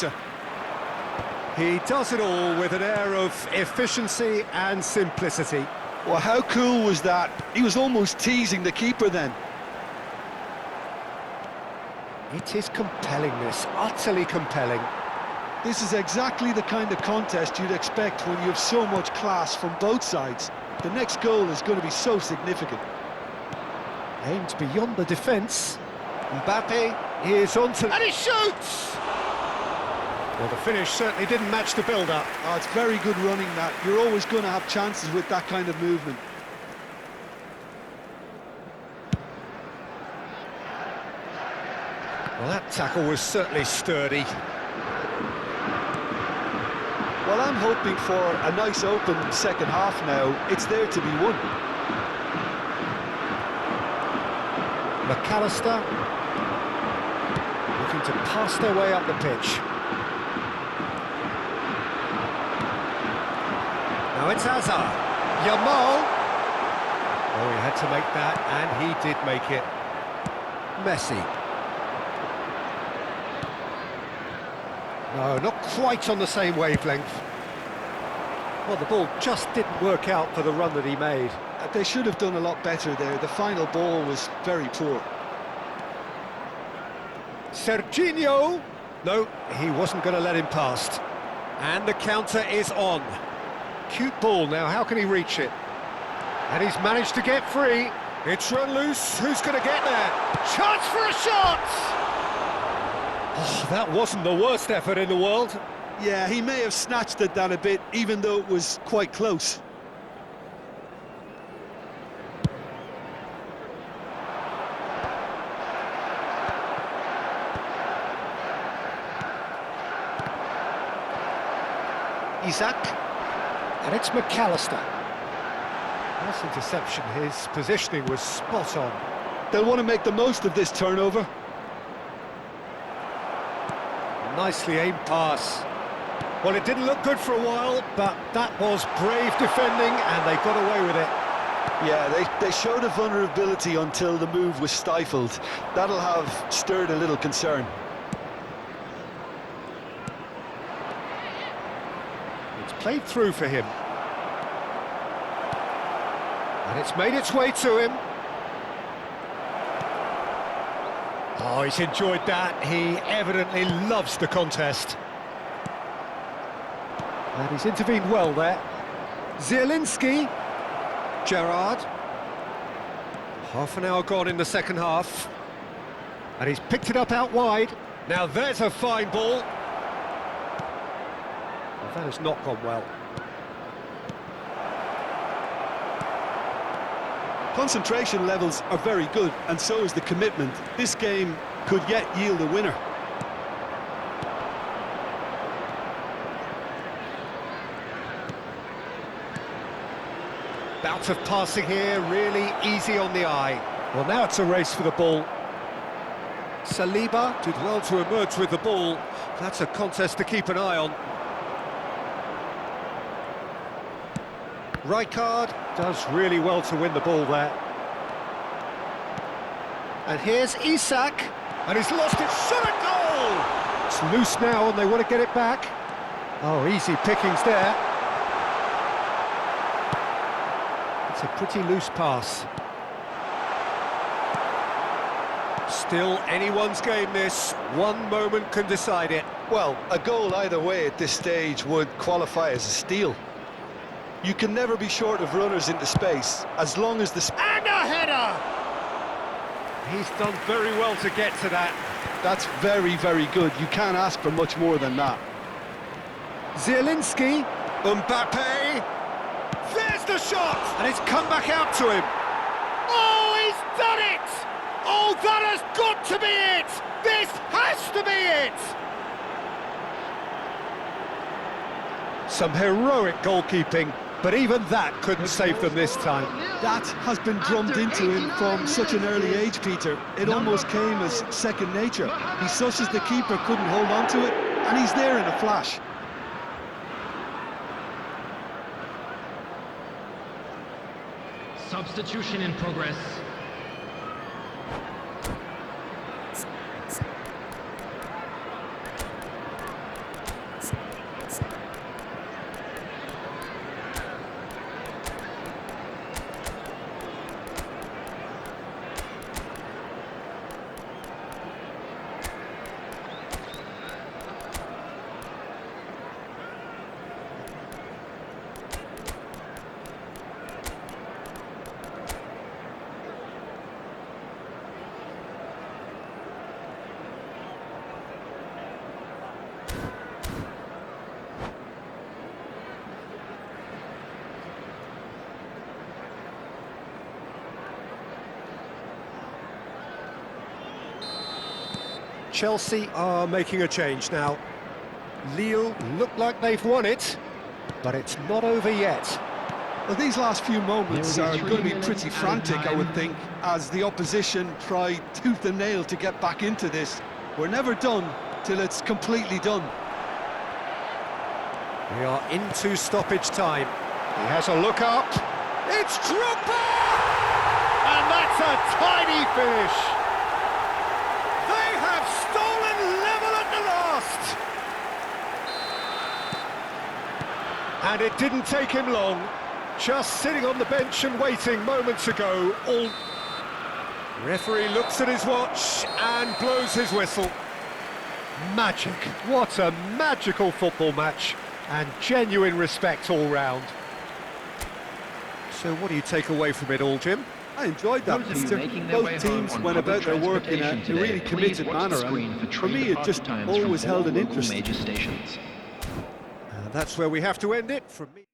better. He does it all with an air of efficiency and simplicity. Well, how cool was that? He was almost teasing the keeper then. It is compelling, this, utterly compelling. This is exactly the kind of contest you'd expect when you have so much class from both sides. The next goal is going to be so significant. Aimed beyond the defence. Mbappe is onto... And he shoots! Well, the finish certainly didn't match the build-up. Oh, it's very good running, that. You're always going to have chances with that kind of movement. Well, that tackle was certainly sturdy. Well, I'm hoping for a nice open second half now. It's there to be won. McAllister looking to pass their way up the pitch. Now it's Hazard. Yamal. Oh, he had to make that, and he did make it. Messi. No, not quite on the same wavelength. Well, the ball just didn't work out for the run that he made. They should have done a lot better there. The final ball was very poor. Serginho! No, he wasn't going to let him past. And the counter is on. Cute ball now, how can he reach it? And he's managed to get free. It's run loose, who's going to get there? Chance for a shot! Oh, that wasn't the worst effort in the world. Yeah, he may have snatched at that a bit, even though it was quite close. Isak. And it's McAllister. Nice interception, his positioning was spot on. They'll want to make the most of this turnover. Nicely aimed pass. Well, it didn't look good for a while, but that was brave defending, and they got away with it. Yeah, they showed a vulnerability until the move was stifled. That'll have stirred a little concern. It's played through for him. And it's made its way to him. Oh, he's enjoyed that. He evidently loves the contest. And he's intervened well there. Zielinski. Gerrard. Half an hour gone in the second half. And he's picked it up out wide. Now there's a fine ball. Well, that has not gone well. Concentration levels are very good, and so is the commitment. This game could yet yield a winner. Bout of passing here, really easy on the eye. Well, now it's a race for the ball. Saliba did well to emerge with the ball. That's a contest to keep an eye on. Rijkaard does really well to win the ball there. And here's Isak. And he's lost it. Shot at goal! It's loose now and they want to get it back. Oh, easy pickings there. It's a pretty loose pass. Still anyone's game this. One moment can decide it. Well, a goal either way at this stage would qualify as a steal. You can never be short of runners into space, as long as the... And a header! He's done very well to get to that. That's very, very good. You can't ask for much more than that. Zielinski. Mbappe. There's the shot! And it's come back out to him. Oh, he's done it! Oh, that has got to be it! This has to be it! Some heroic goalkeeping, but even that couldn't save them this time. That has been drummed into him from such an early age, Peter. It almost came as second nature. He susses the keeper couldn't hold on to it, and he's there in a flash. Substitution in progress. Chelsea are making a change now. Lille look like they've won it, but it's not over yet. Well, these last few moments are going to be pretty frantic, I would think, as the opposition try tooth and nail to get back into this. We're never done till it's completely done. We are into stoppage time. He has a look up. It's Drogba! And that's a tiny finish. They have stolen level at the last. And it didn't take him long. Just sitting on the bench and waiting moments ago. Referee looks at his watch and blows his whistle. Magic. What a magical football match. And genuine respect all round. So what do you take away from it all, Jim? I enjoyed that, Peter. Both teams went about their work in a really committed manner, and for me it just always held an interest. And that's where we have to end it from me.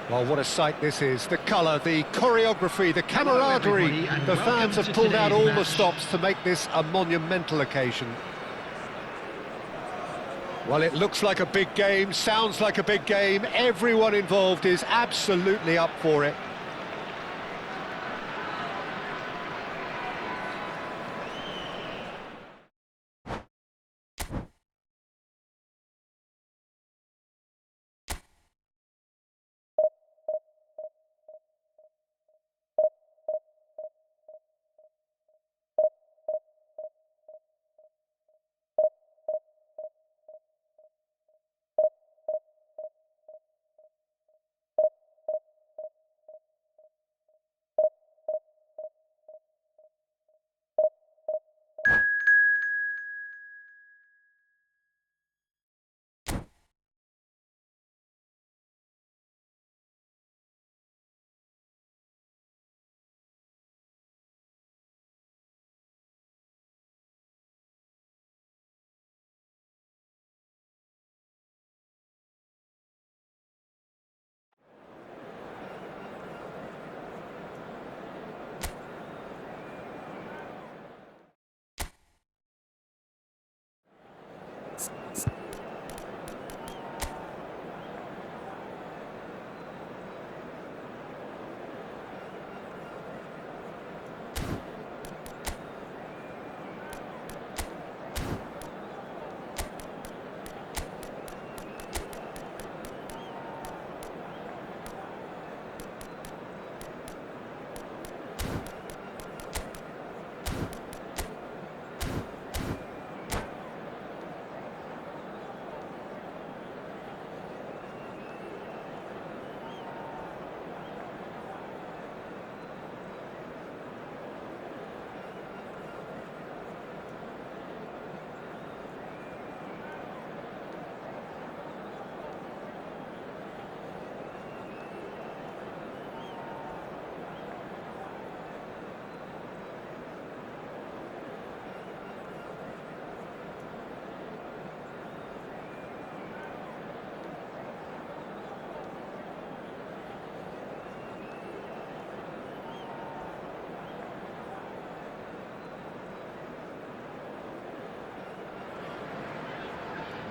Well, what a sight this is. The colour, the choreography, the camaraderie. The fans have pulled out all the stops to make this a monumental occasion. Well, it looks like a big game, sounds like a big game. Everyone involved is absolutely up for it.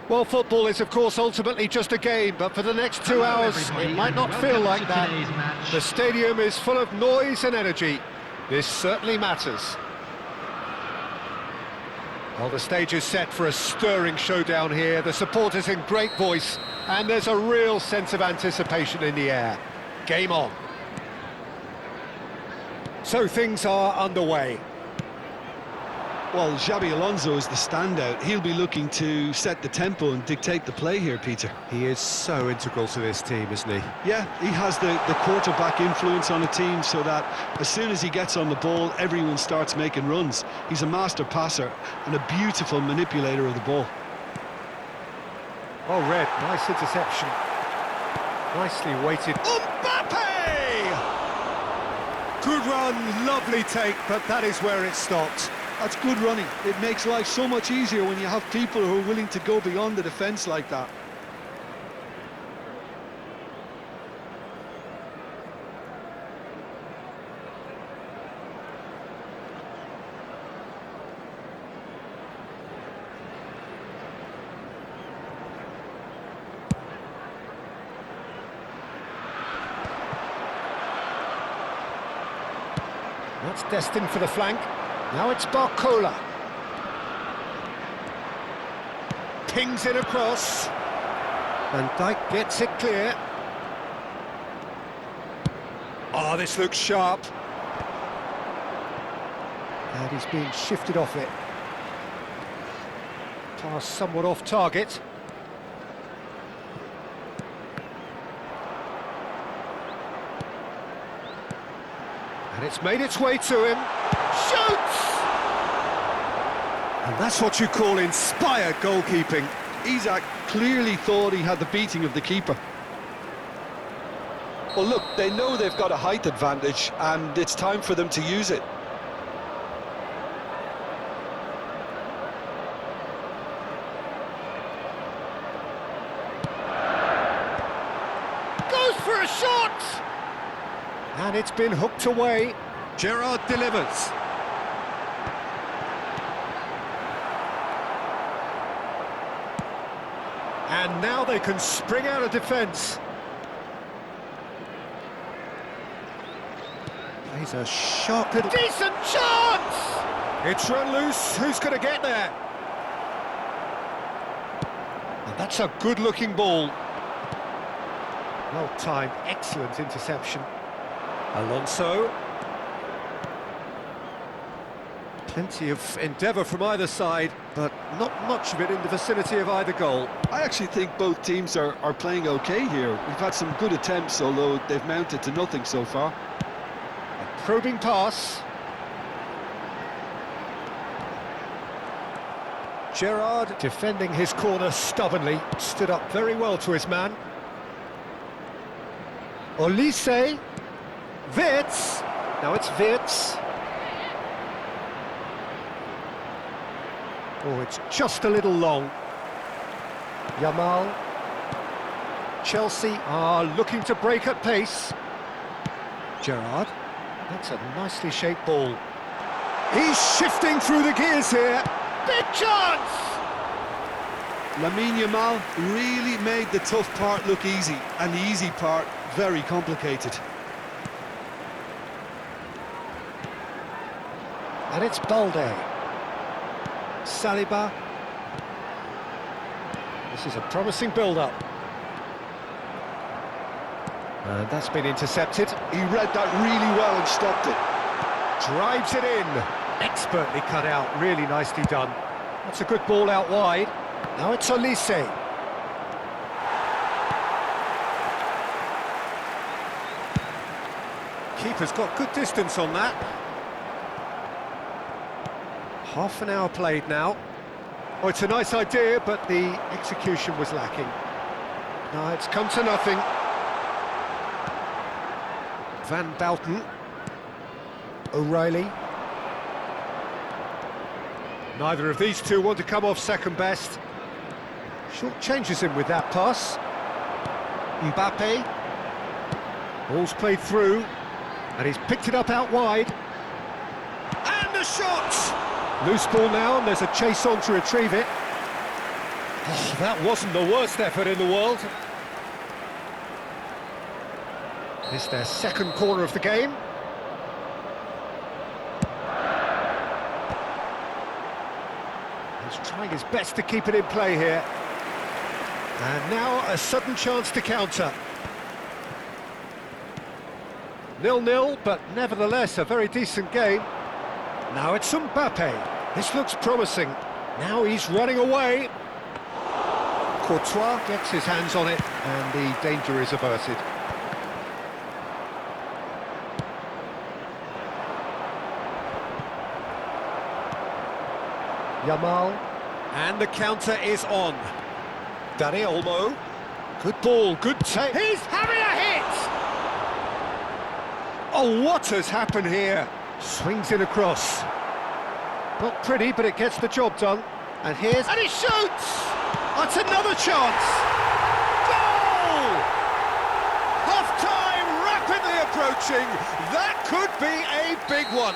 Well, football is, of course, ultimately just a game, but for the next 2 hours, it might not feel like that. The stadium is full of noise and energy. This certainly matters. Well, the stage is set for a stirring showdown here. The supporters in great voice, and there's a real sense of anticipation in the air. Game on. So things are underway. Well, Xabi Alonso is the standout. He'll be looking to set the tempo and dictate the play here, Peter. He is so integral to this team, isn't he? Yeah, he has the quarterback influence on a team so that as soon as he gets on the ball, everyone starts making runs. He's a master passer and a beautiful manipulator of the ball. Oh, Red, nice interception. Nicely weighted. Mbappe! Good run, lovely take, but that is where it stopped. That's good running. It makes life so much easier when you have people who are willing to go beyond the defence like that. That's destined for the flank. Now it's Barcola. Pings it across. Van Dijk gets it clear. Oh, this looks sharp. And he's being shifted off it. Pass somewhat off target. And it's made its way to him. Shoots! And that's what you call inspired goalkeeping. Isak clearly thought he had the beating of the keeper. Well, look, they know they've got a height advantage, and it's time for them to use it. Goes for a shot! And it's been hooked away. Gerrard delivers. And now they can spring out of defence. He's a sharp little... Decent chance! It's run loose. Who's going to get there? And that's a good-looking ball. Well-timed, excellent interception. Alonso. Plenty of endeavour from either side, but not much of it in the vicinity of either goal. I actually think both teams are playing okay here. We've had some good attempts, although they've mounted to nothing so far. A probing pass. Gerrard defending his corner stubbornly, stood up very well to his man. Olise. Wirtz. Now it's Wirtz. Oh, it's just a little long. Yamal. Chelsea are looking to break at pace. Gerrard. That's a nicely shaped ball. He's shifting through the gears here. Big chance! Lamine Yamal really made the tough part look easy, and the easy part very complicated. And it's Balde. Saliba. This is a promising build-up. And that's been intercepted. He read that really well and stopped it. Drives it in. Expertly cut out, really nicely done. That's a good ball out wide. Now it's Olise. Keeper's got good distance on that. Half an hour played now. Oh, it's a nice idea, but the execution was lacking. No, it's come to nothing. Van Bouten. O'Reilly. Neither of these two want to come off second best. Short changes him with that pass. Mbappe. Ball's played through, and he's picked it up out wide. And the shot! Loose ball now, and there's a chase on to retrieve it. Oh, that wasn't the worst effort in the world. It's their second corner of the game. He's trying his best to keep it in play here. And now a sudden chance to counter. 0-0, but nevertheless a very decent game. Now it's Mbappe. This looks promising. Now he's running away. Courtois gets his hands on it, and the danger is averted. Yamal. And the counter is on. Dani Olmo. Good ball, good take. He's having a hit! Oh, what has happened here? Swings in across. Not pretty, but it gets the job done. And here's... And he shoots! That's another chance! Goal! Half-time rapidly approaching. That could be a big one.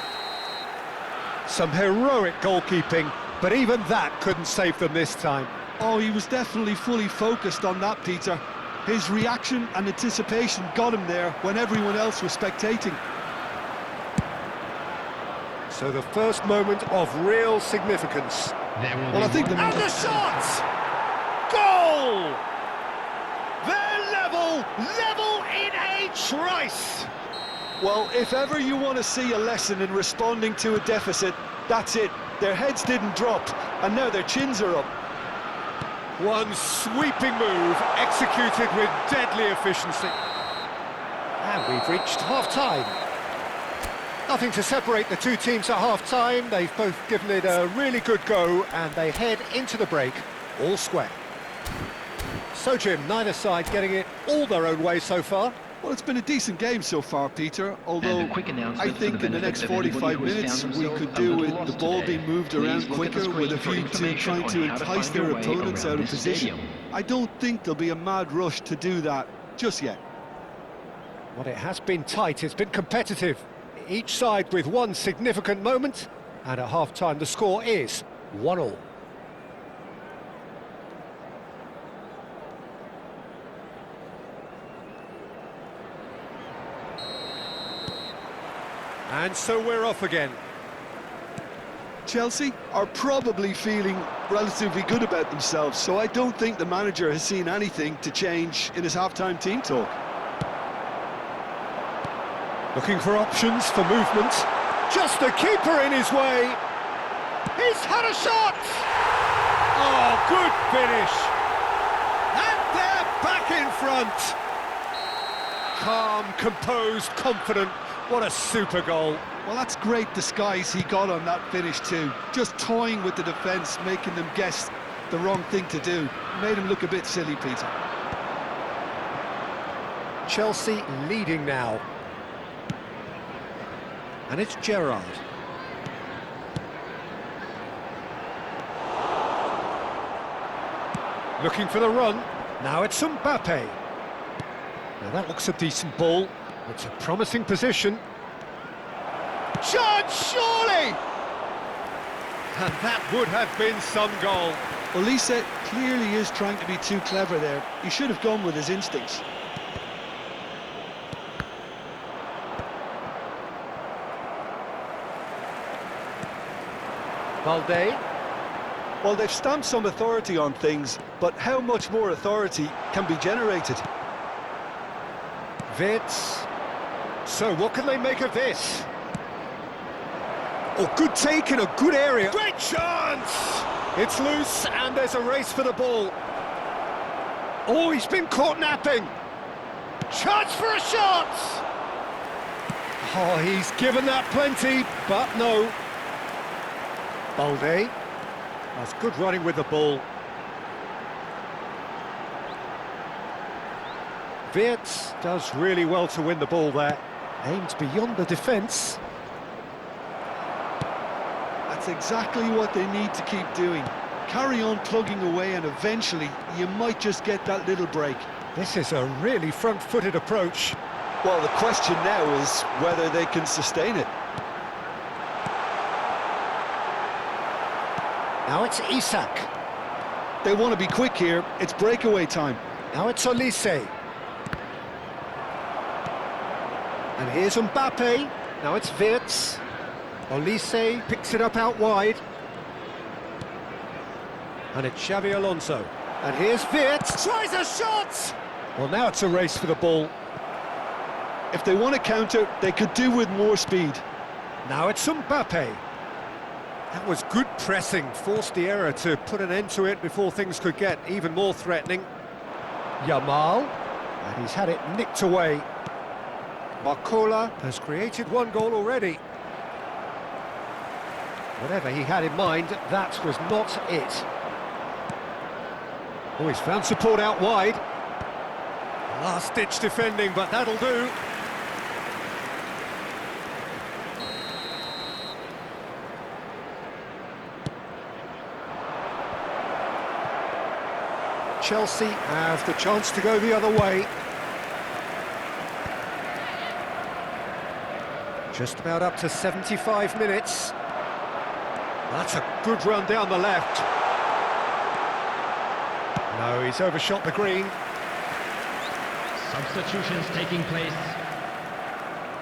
Some heroic goalkeeping, but even that couldn't save them this time. Oh, he was definitely fully focused on that, Peter. His reaction and anticipation got him there when everyone else was spectating. So the first moment of real significance. Well, I think the... And the shot! Goal! They're level in a trice! Well, if ever you want to see a lesson in responding to a deficit, that's it. Their heads didn't drop, and now their chins are up. One sweeping move, executed with deadly efficiency. And we've reached half-time. Nothing to separate the two teams at half-time. They've both given it a really good go, and they head into the break all square. So, Jim, neither side getting it all their own way so far. Well, it's been a decent game so far, Peter, although I think in the next 45 minutes we could do with the ball being moved around quicker with a view to trying to entice their opponents out of position. I don't think there'll be a mad rush to do that just yet. Well, it has been tight, it's been competitive. Each side with one significant moment, and at half-time the score is 1-1. And so we're off again. Chelsea are probably feeling relatively good about themselves, so I don't think the manager has seen anything to change in his half-time team talk. Looking for options for movement. Just a keeper in his way. He's had a shot! Oh, good finish. And they're back in front. Calm, composed, confident. What a super goal. Well, that's great disguise he got on that finish too. Just toying with the defence, making them guess the wrong thing to do. Made him look a bit silly, Peter. Chelsea leading now. And it's Gerrard. Looking for the run. Now it's Mbappe. Now that looks a decent ball. It's a promising position. Chance, surely! And that would have been some goal. Olise clearly is trying to be too clever there. He should have gone with his instincts. Balde. Well, they've stamped some authority on things, but how much more authority can be generated? Wirtz. So what can they make of this? Oh, good take in a good area. Great chance! It's loose and there's a race for the ball. Oh, he's been caught napping. Chance for a shot! Oh, he's given that plenty, but no. Balde. That's good running with the ball. Wirtz does really well to win the ball there. Aimed beyond the defence. That's exactly what they need to keep doing. Carry on plugging away and eventually you might just get that little break. This is a really front-footed approach. Well, the question now is whether they can sustain it. Now it's Isak. They want to be quick here. It's breakaway time. Now it's Olise. And here's Mbappe. Now it's Wirtz. Olise picks it up out wide. And it's Xabi Alonso. And here's Wirtz. Tries a shot! Well, now it's a race for the ball. If they want to counter, they could do with more speed. Now it's Mbappe. That was good pressing, forced the error to put an end to it before things could get even more threatening. Yamal, and he's had it nicked away. Barcola has created one goal already. Whatever he had in mind, that was not it. Oh, he's found support out wide. Last-ditch defending, but that'll do. Chelsea have the chance to go the other way. Just about up to 75 minutes. That's a good run down the left. No, he's overshot the green. Substitutions taking place.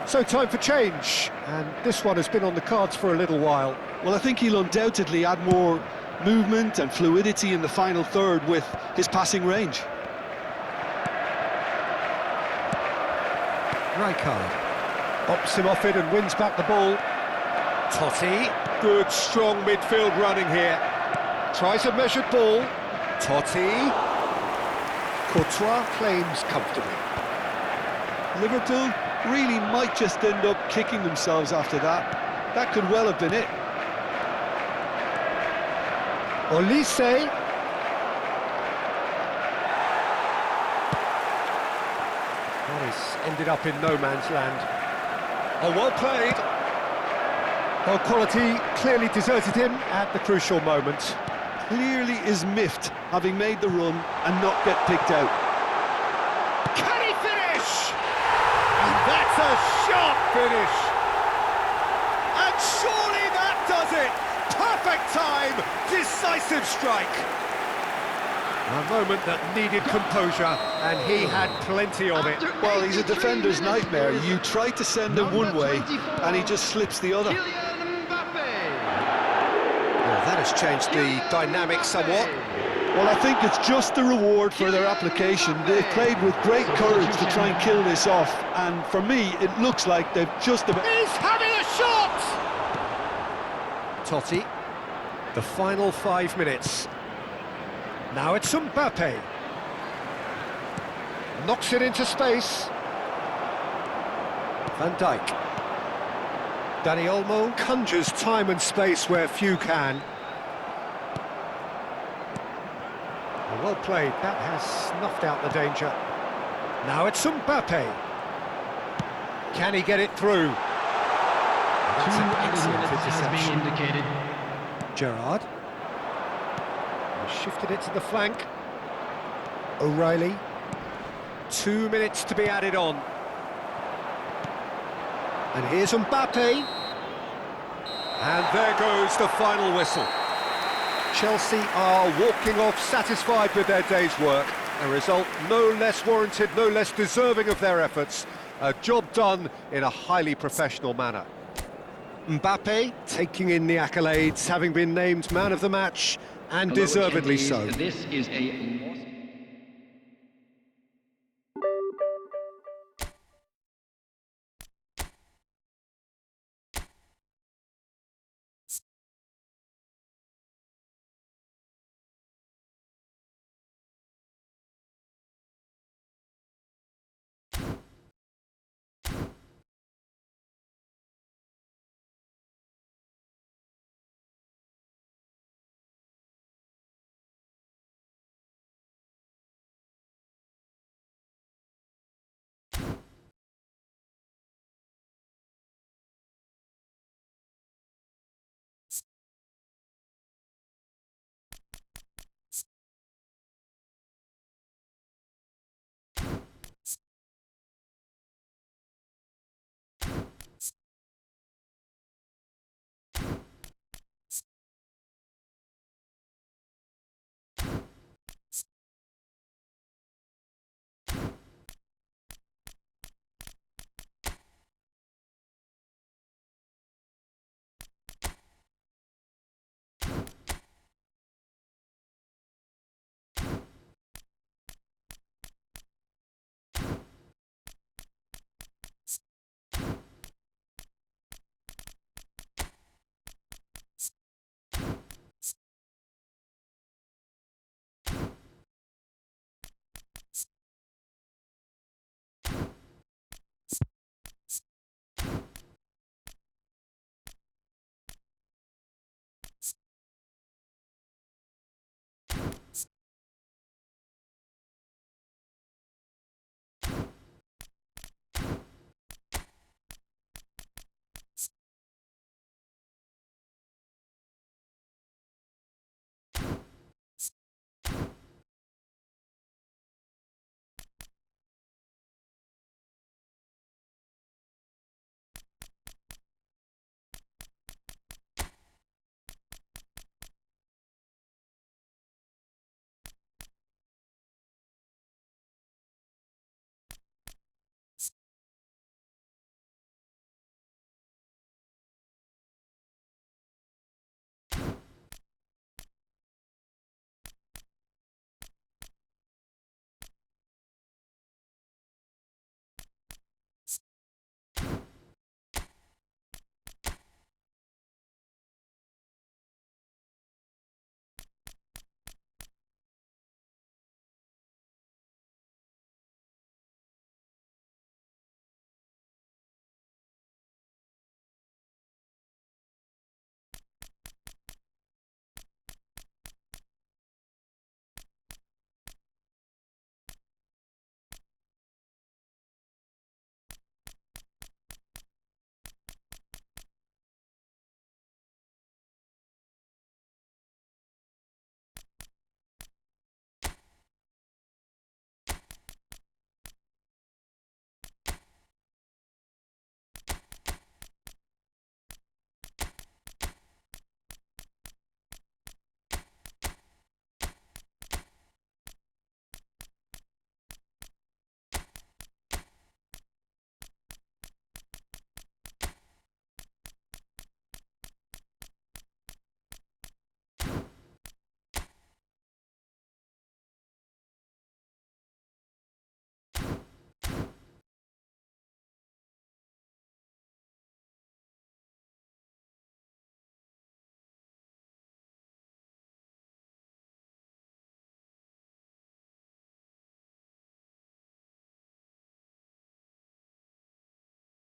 So time for change, and this one has been on the cards for a little while. Well, I think he'll undoubtedly add more movement and fluidity in the final third with his passing range. Rijkaard bops him off it and wins back the ball. Totti, good strong midfield running here. Tries a measured ball. Totti. Courtois claims comfortably. Liverpool really might just end up kicking themselves after that. That could well have been it. Olise. Well, he's ended up in no man's land. Oh, well played. Well, quality clearly deserted him at the crucial moment. Clearly is miffed, having made the run and not get picked out. Can he finish? And that's a sharp finish. And surely that does it. Perfect time, decisive strike. A moment that needed composure, and he had plenty of it. Well, he's a defender's nightmare. You try to send him one way, and he just slips the other. Well, that has changed the dynamic somewhat. Well, I think it's just the reward for their application. They've played with great courage to try and kill this off, and for me, it looks like they've just about... He's having a shot! Totti, the final 5 minutes. Now it's Mbappe. Knocks it into space. Van Dijk. Dani Olmo conjures time and space where few can. Well played, that has snuffed out the danger. Now it's Mbappe. Can he get it through? That's an excellent interception. Indicated. Gerrard. Shifted it to the flank. O'Reilly. 2 minutes to be added on. And here's Mbappe. And there goes the final whistle. Chelsea are walking off satisfied with their day's work. A result no less warranted, no less deserving of their efforts. A job done in a highly professional manner. Mbappe taking in the accolades, having been named man of the match, and deservedly so. This is a